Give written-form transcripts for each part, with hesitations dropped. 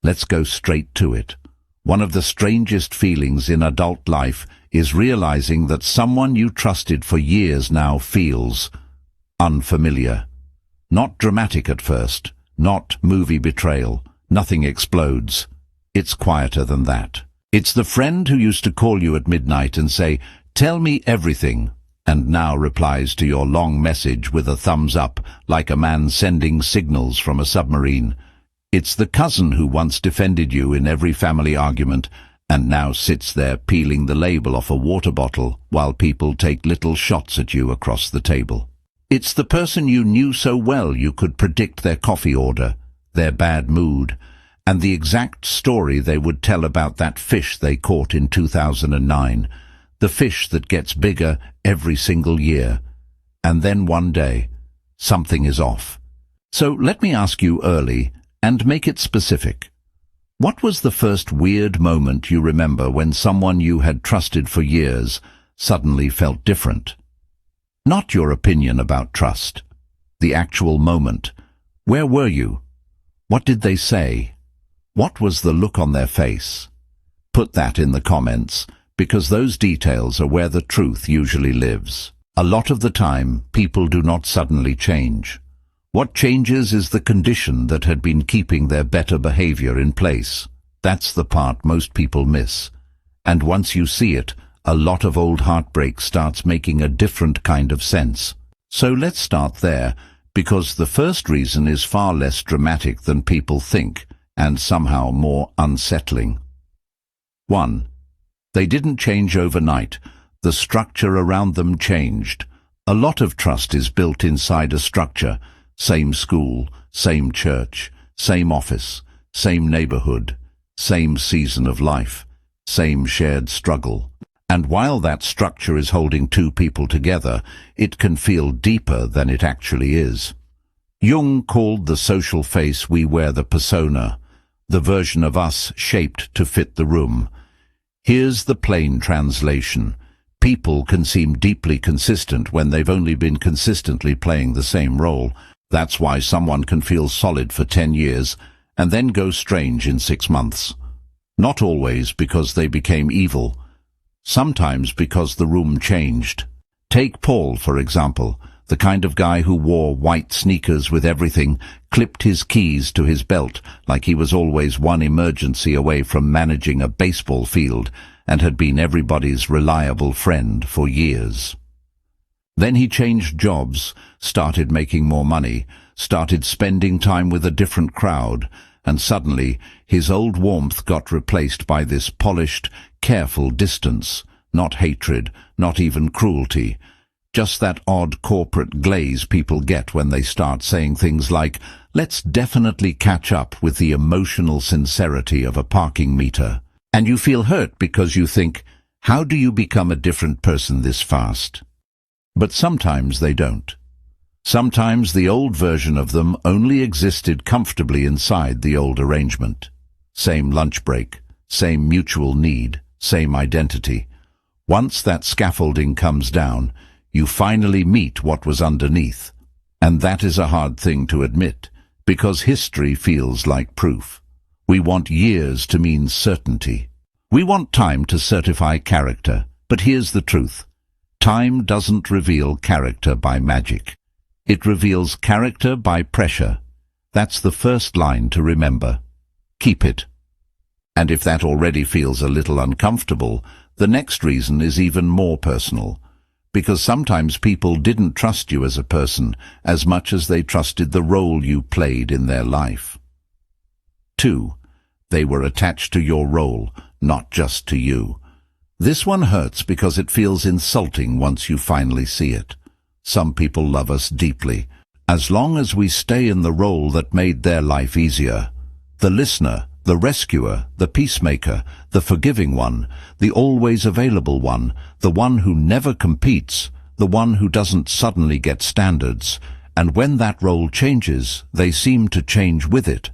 Let's go straight to it. One of the strangest feelings in adult life is realizing that someone you trusted for years now feels unfamiliar. Not dramatic at first, not movie betrayal, nothing explodes. It's quieter than that. It's the friend who used to call you at midnight and say, "Tell me everything," and now replies to your long message with a thumbs up, like a man sending signals from a submarine. It's the cousin who once defended you in every family argument and now sits there peeling the label off a water bottle while people take little shots at you across the table. It's the person you knew so well you could predict their coffee order, their bad mood, and the exact story they would tell about that fish they caught in 2009, the fish that gets bigger every single year. And then one day, something is off. So let me ask you early, and make it specific. What was the first weird moment you remember when someone you had trusted for years suddenly felt different? Not your opinion about trust. The actual moment. Where were you? What did they say? What was the look on their face? Put that in the comments, because those details are where the truth usually lives. A lot of the time, people do not suddenly change. What changes is the condition that had been keeping their better behavior in place. That's the part most people miss. And once you see it, a lot of old heartbreak starts making a different kind of sense. So let's start there, because the first reason is far less dramatic than people think, and somehow more unsettling. 1. They didn't change overnight. The structure around them changed. A lot of trust is built inside a structure. Same school, same church, same office, same neighborhood, same season of life, same shared struggle. And while that structure is holding two people together, it can feel deeper than it actually is. Jung called the social face we wear the persona, the version of us shaped to fit the room. Here's the plain translation. People can seem deeply consistent when they've only been consistently playing the same role. That's why someone can feel solid for 10 years and then go strange in 6 months. Not always because they became evil. Sometimes because the room changed. Take Paul, for example, the kind of guy who wore white sneakers with everything, clipped his keys to his belt like he was always one emergency away from managing a baseball field and had been everybody's reliable friend for years. Then he changed jobs, started making more money, started spending time with a different crowd, and suddenly his old warmth got replaced by this polished, careful distance, not hatred, not even cruelty, just that odd corporate glaze people get when they start saying things like, "Let's definitely catch up," with the emotional sincerity of a parking meter. And you feel hurt because you think, how do you become a different person this fast? But sometimes they don't. Sometimes the old version of them only existed comfortably inside the old arrangement. Same lunch break, same mutual need, same identity. Once that scaffolding comes down, you finally meet what was underneath. And that is a hard thing to admit, because history feels like proof. We want years to mean certainty. We want time to certify character, but here's the truth. Time doesn't reveal character by magic. It reveals character by pressure. That's the first line to remember. Keep it. And if that already feels a little uncomfortable, the next reason is even more personal. Because sometimes people didn't trust you as a person as much as they trusted the role you played in their life. 2. They were attached to your role, not just to you. This one hurts because it feels insulting once you finally see it. Some people love us deeply, as long as we stay in the role that made their life easier. The listener, the rescuer, the peacemaker, the forgiving one, the always available one, the one who never competes, the one who doesn't suddenly get standards, and when that role changes, they seem to change with it.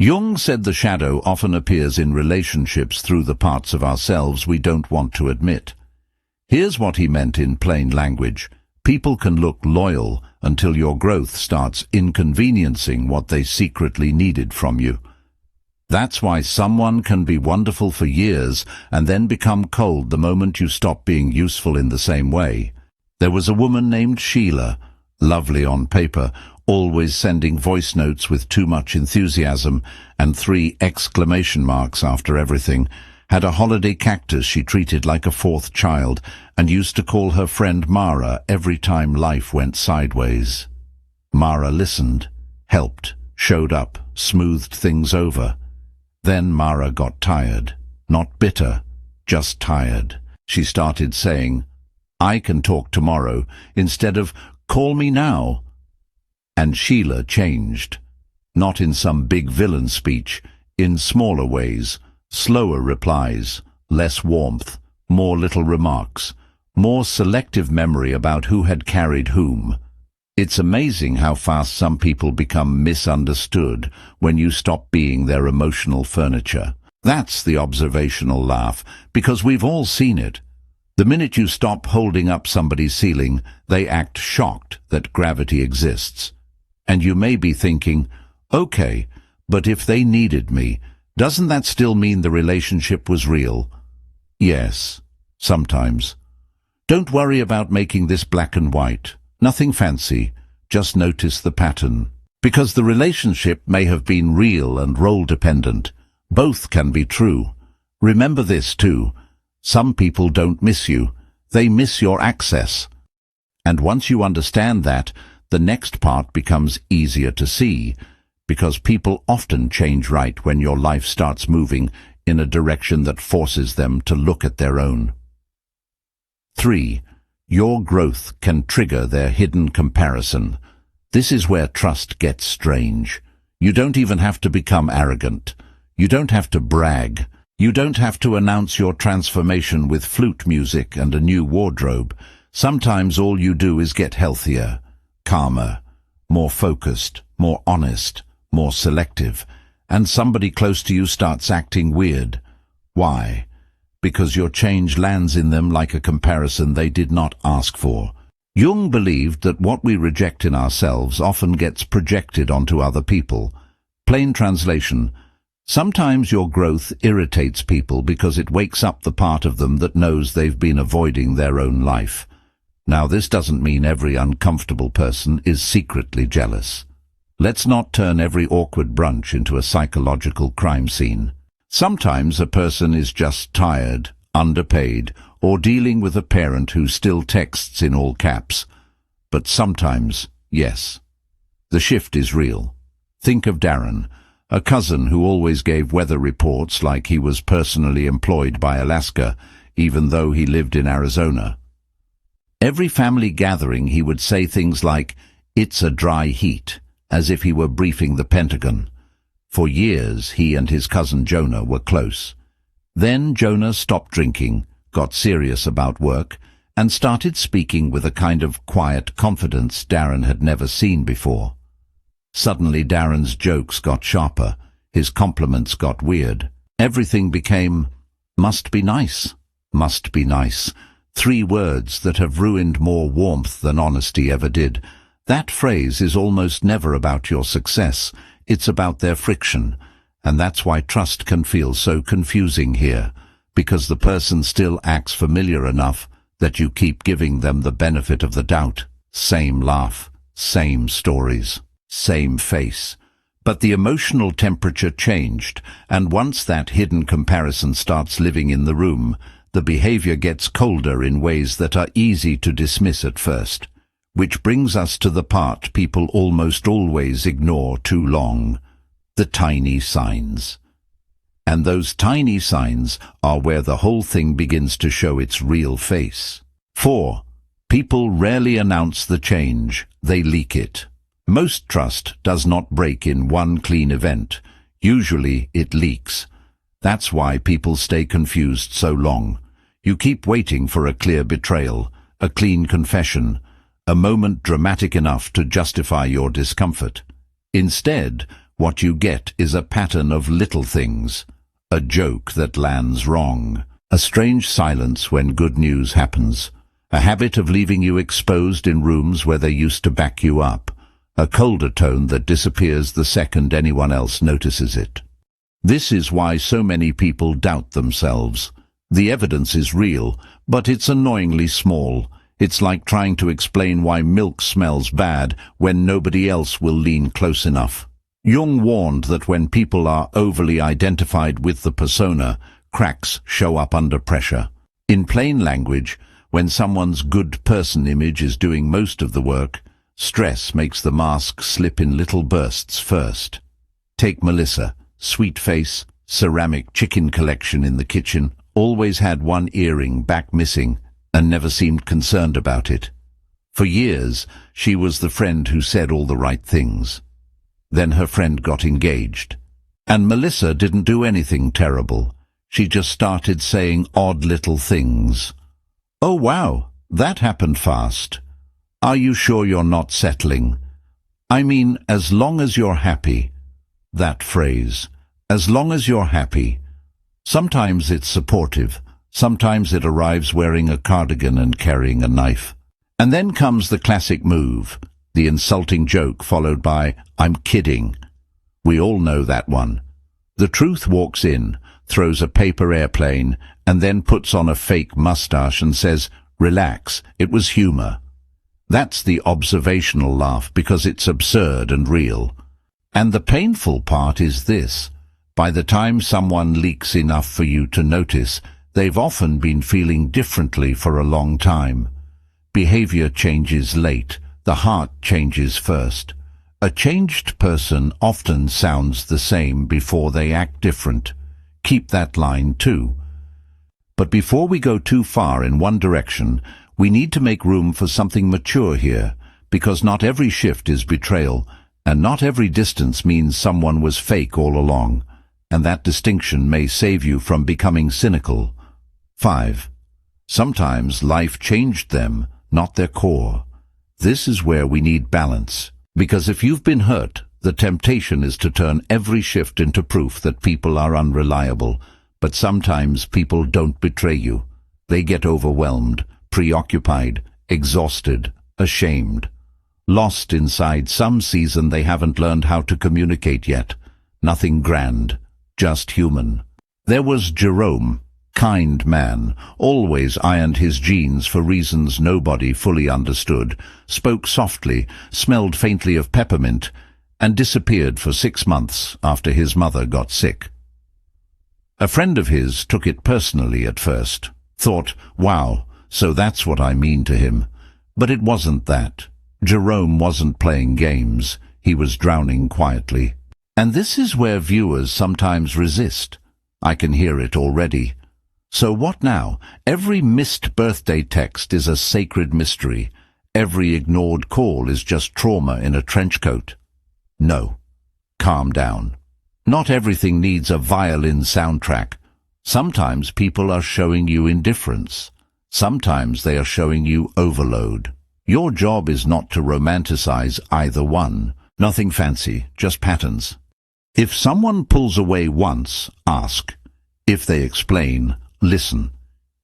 Jung said the shadow often appears in relationships through the parts of ourselves we don't want to admit. Here's what he meant in plain language. People can look loyal until your growth starts inconveniencing what they secretly needed from you. That's why someone can be wonderful for years and then become cold the moment you stop being useful in the same way. There was a woman named Sheila, lovely on paper, always sending voice notes with too much enthusiasm and 3 exclamation marks after everything, had a holiday cactus she treated like a 4th child, and used to call her friend Mara every time life went sideways. Mara listened, helped, showed up, smoothed things over. Then Mara got tired. Not bitter, just tired. She started saying, "I can talk tomorrow," instead of "call me now." And Sheila changed. Not in some big villain speech, in smaller ways, slower replies, less warmth, more little remarks, more selective memory about who had carried whom. It's amazing how fast some people become misunderstood when you stop being their emotional furniture. That's the observational laugh, because we've all seen it. The minute you stop holding up somebody's ceiling, they act shocked that gravity exists. And you may be thinking, okay, but if they needed me, doesn't that still mean the relationship was real? Yes, sometimes. Don't worry about making this black and white. Nothing fancy, just notice the pattern. Because the relationship may have been real and role-dependent. Both can be true. Remember this too. Some people don't miss you. They miss your access. And once you understand that, the next part becomes easier to see, because people often change right when your life starts moving in a direction that forces them to look at their own. 3. Your growth can trigger their hidden comparison. This is where trust gets strange. You don't even have to become arrogant. You don't have to brag. You don't have to announce your transformation with flute music and a new wardrobe. Sometimes all you do is get healthier, calmer, more focused, more honest, more selective, and somebody close to you starts acting weird. Why? Because your change lands in them like a comparison they did not ask for. Jung believed that what we reject in ourselves often gets projected onto other people. Plain translation: sometimes your growth irritates people because it wakes up the part of them that knows they've been avoiding their own life. Now, this doesn't mean every uncomfortable person is secretly jealous. Let's not turn every awkward brunch into a psychological crime scene. Sometimes a person is just tired, underpaid, or dealing with a parent who still texts in all caps. But sometimes, yes, the shift is real. Think of Darren, a cousin who always gave weather reports like he was personally employed by Alaska, even though he lived in Arizona. Every family gathering he would say things like, "It's a dry heat," as if he were briefing the Pentagon. For years, he and his cousin Jonah were close. Then Jonah stopped drinking, got serious about work, and started speaking with a kind of quiet confidence Darren had never seen before. Suddenly Darren's jokes got sharper, his compliments got weird. Everything became, "must be nice, must be nice." 3 words that have ruined more warmth than honesty ever did. That phrase is almost never about your success. It's about their friction, and that's why trust can feel so confusing here, because the person still acts familiar enough that you keep giving them the benefit of the doubt. Same laugh, same stories, same face. But the emotional temperature changed, and once that hidden comparison starts living in the room, the behavior gets colder in ways that are easy to dismiss at first. Which brings us to the part people almost always ignore too long: the tiny signs. And those tiny signs are where the whole thing begins to show its real face. 4. People rarely announce the change, they leak it. Most trust does not break in one clean event. Usually it leaks. That's why people stay confused so long. You keep waiting for a clear betrayal, a clean confession, a moment dramatic enough to justify your discomfort. Instead, what you get is a pattern of little things, a joke that lands wrong, a strange silence when good news happens, a habit of leaving you exposed in rooms where they used to back you up, a colder tone that disappears the second anyone else notices it. This is why so many people doubt themselves. The evidence is real, but it's annoyingly small. It's like trying to explain why milk smells bad when nobody else will lean close enough. Jung warned that when people are overly identified with the persona, cracks show up under pressure. In plain language, when someone's good person image is doing most of the work, stress makes the mask slip in little bursts first. Take Melissa, sweet face, ceramic chicken collection in the kitchen, always had one earring back missing, and never seemed concerned about it. For years, she was the friend who said all the right things. Then her friend got engaged. And Melissa didn't do anything terrible. She just started saying odd little things. "Oh wow, that happened fast. Are you sure you're not settling? I mean, as long as you're happy." That phrase, as long as you're happy. Sometimes it's supportive. Sometimes it arrives wearing a cardigan and carrying a knife. And then comes the classic move, the insulting joke followed by, "I'm kidding." We all know that one. The truth walks in, throws a paper airplane, and then puts on a fake mustache and says, "Relax, it was humor." That's the observational laugh because it's absurd and real. And the painful part is this. By the time someone leaks enough for you to notice, they've often been feeling differently for a long time. Behavior changes late, the heart changes first. A changed person often sounds the same before they act different. Keep that line too. But before we go too far in one direction, we need to make room for something mature here, because not every shift is betrayal, and not every distance means someone was fake all along, and that distinction may save you from becoming cynical. 5. Sometimes life changed them, not their core. This is where we need balance, because if you've been hurt, the temptation is to turn every shift into proof that people are unreliable. But sometimes people don't betray you. They get overwhelmed, preoccupied, exhausted, ashamed, lost inside some season they haven't learned how to communicate yet. Nothing grand, just human. There was Jerome, kind man, always ironed his jeans for reasons nobody fully understood, spoke softly, smelled faintly of peppermint, and disappeared for 6 months after his mother got sick. A friend of his took it personally at first, thought, "Wow, so that's what I mean to him." But it wasn't that. Jerome wasn't playing games. He was drowning quietly. And this is where viewers sometimes resist. I can hear it already. So what now? Every missed birthday text is a sacred mystery. Every ignored call is just trauma in a trench coat. No. Calm down. Not everything needs a violin soundtrack. Sometimes people are showing you indifference. Sometimes they are showing you overload. Your job is not to romanticize either one. Nothing fancy, just patterns. If someone pulls away once, ask. If they explain, listen.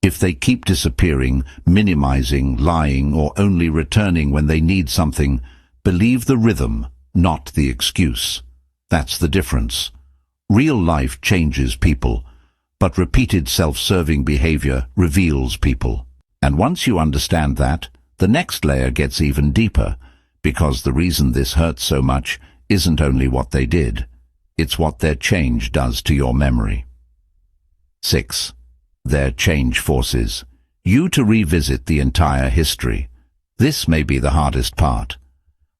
If they keep disappearing, minimizing, lying, or only returning when they need something, believe the rhythm, not the excuse. That's the difference. Real life changes people, but repeated self-serving behavior reveals people. And once you understand that, the next layer gets even deeper, because the reason this hurts so much isn't only what they did, it's what their change does to your memory. 6. Their change forces you to revisit the entire history. This may be the hardest part.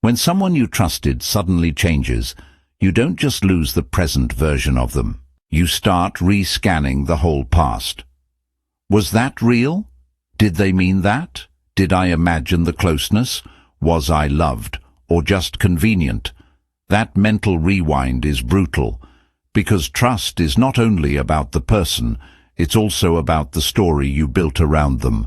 When someone you trusted suddenly changes, you don't just lose the present version of them. You start re-scanning the whole past. Was that real? Did they mean that? Did I imagine the closeness? Was I loved, or just convenient? That mental rewind is brutal, because trust is not only about the person, it's also about the story you built around them.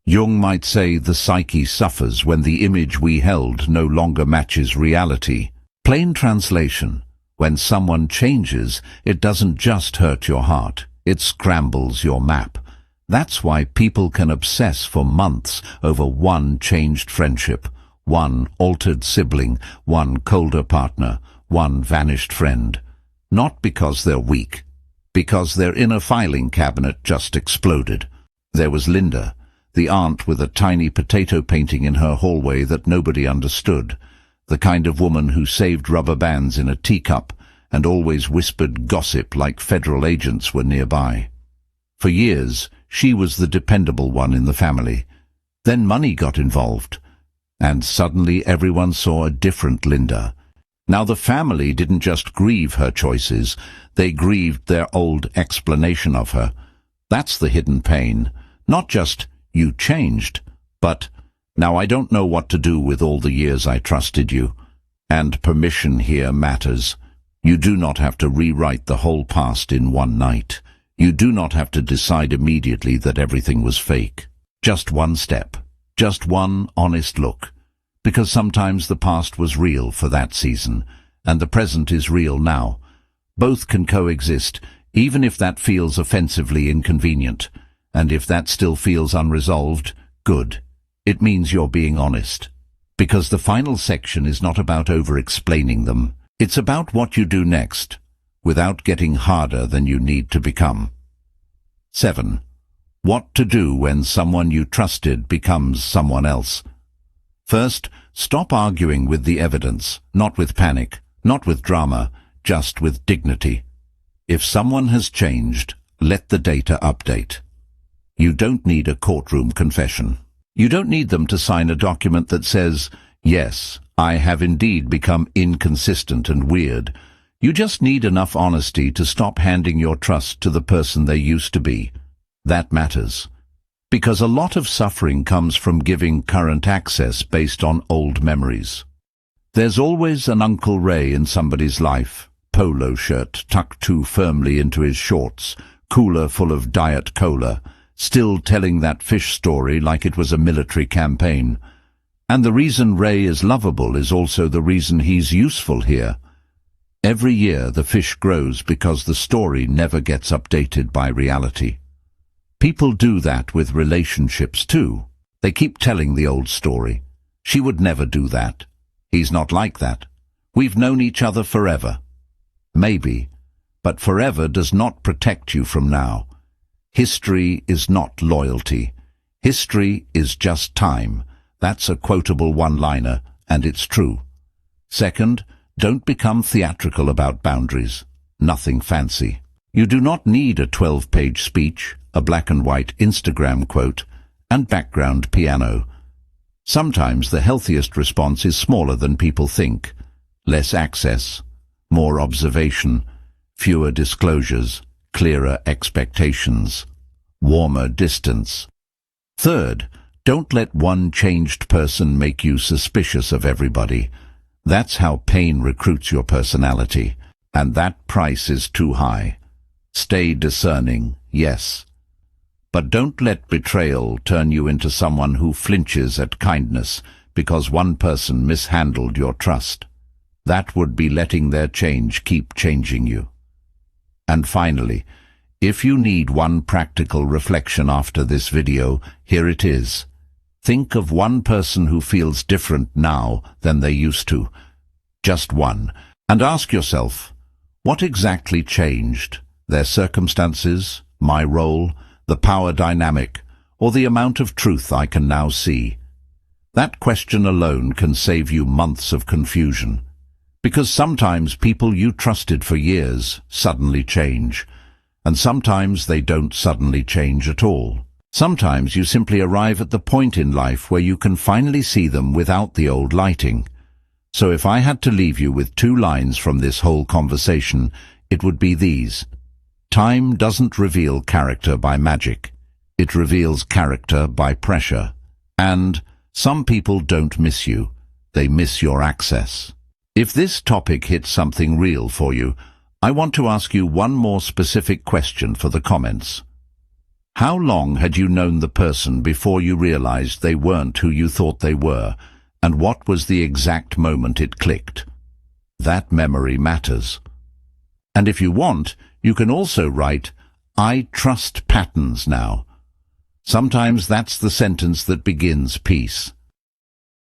Jung might say the psyche suffers when the image we held no longer matches reality. Plain translation, when someone changes, it doesn't just hurt your heart, it scrambles your map. That's why people can obsess for months over one changed friendship, one altered sibling, one colder partner, one vanished friend. Not because they're weak, because their inner filing cabinet just exploded. There was Linda, the aunt with a tiny potato painting in her hallway that nobody understood, the kind of woman who saved rubber bands in a teacup and always whispered gossip like federal agents were nearby. For years, she was the dependable one in the family. Then money got involved, and suddenly everyone saw a different Linda. Now the family didn't just grieve her choices, they grieved their old explanation of her. That's the hidden pain. Not just, you changed, but, now I don't know what to do with all the years I trusted you. And permission here matters. You do not have to rewrite the whole past in one night. You do not have to decide immediately that everything was fake. Just one step. Just one honest look. Because sometimes the past was real for that season, and the present is real now. Both can coexist, even if that feels offensively inconvenient. And if that still feels unresolved, good. It means you're being honest. Because the final section is not about over-explaining them. It's about what you do next, without getting harder than you need to become. 7. What to do when someone you trusted becomes someone else. First, stop arguing with the evidence, not with panic, not with drama, just with dignity. If someone has changed, let the data update. You don't need a courtroom confession. You don't need them to sign a document that says, yes, I have indeed become inconsistent and weird. You just need enough honesty to stop handing your trust to the person they used to be. That matters. Because a lot of suffering comes from giving current access based on old memories. There's always an Uncle Ray in somebody's life, polo shirt tucked too firmly into his shorts, cooler full of Diet Cola, still telling that fish story like it was a military campaign. And the reason Ray is lovable is also the reason he's useful here. Every year the fish grows because the story never gets updated by reality. People do that with relationships too. They keep telling the old story. She would never do that. He's not like that. We've known each other forever. Maybe, but forever does not protect you from now. History is not loyalty. History is just time. That's a quotable one-liner, and it's true. Second, don't become theatrical about boundaries. Nothing fancy. You do not need a 12-page speech, a black-and-white Instagram quote, and background piano. Sometimes the healthiest response is smaller than people think. Less access, more observation, fewer disclosures, clearer expectations, warmer distance. Third, don't let one changed person make you suspicious of everybody. That's how pain recruits your personality, and that price is too high. Stay discerning, yes. But don't let betrayal turn you into someone who flinches at kindness because one person mishandled your trust. That would be letting their change keep changing you. And finally, if you need one practical reflection after this video, here it is. Think of one person who feels different now than they used to. Just one. And ask yourself, what exactly changed? Their circumstances, my role, the power dynamic, or the amount of truth I can now see? That question alone can save you months of confusion. Because sometimes people you trusted for years suddenly change, and sometimes they don't suddenly change at all. Sometimes you simply arrive at the point in life where you can finally see them without the old lighting. So if I had to leave you with 2 lines from this whole conversation, it would be these. Time doesn't reveal character by magic. It reveals character by pressure. And some people don't miss you. They miss your access. If this topic hits something real for you, I want to ask you one more specific question for the comments. How long had you known the person before you realized they weren't who you thought they were, and what was the exact moment it clicked? That memory matters. And if you want, you can also write, I trust patterns now. Sometimes that's the sentence that begins peace.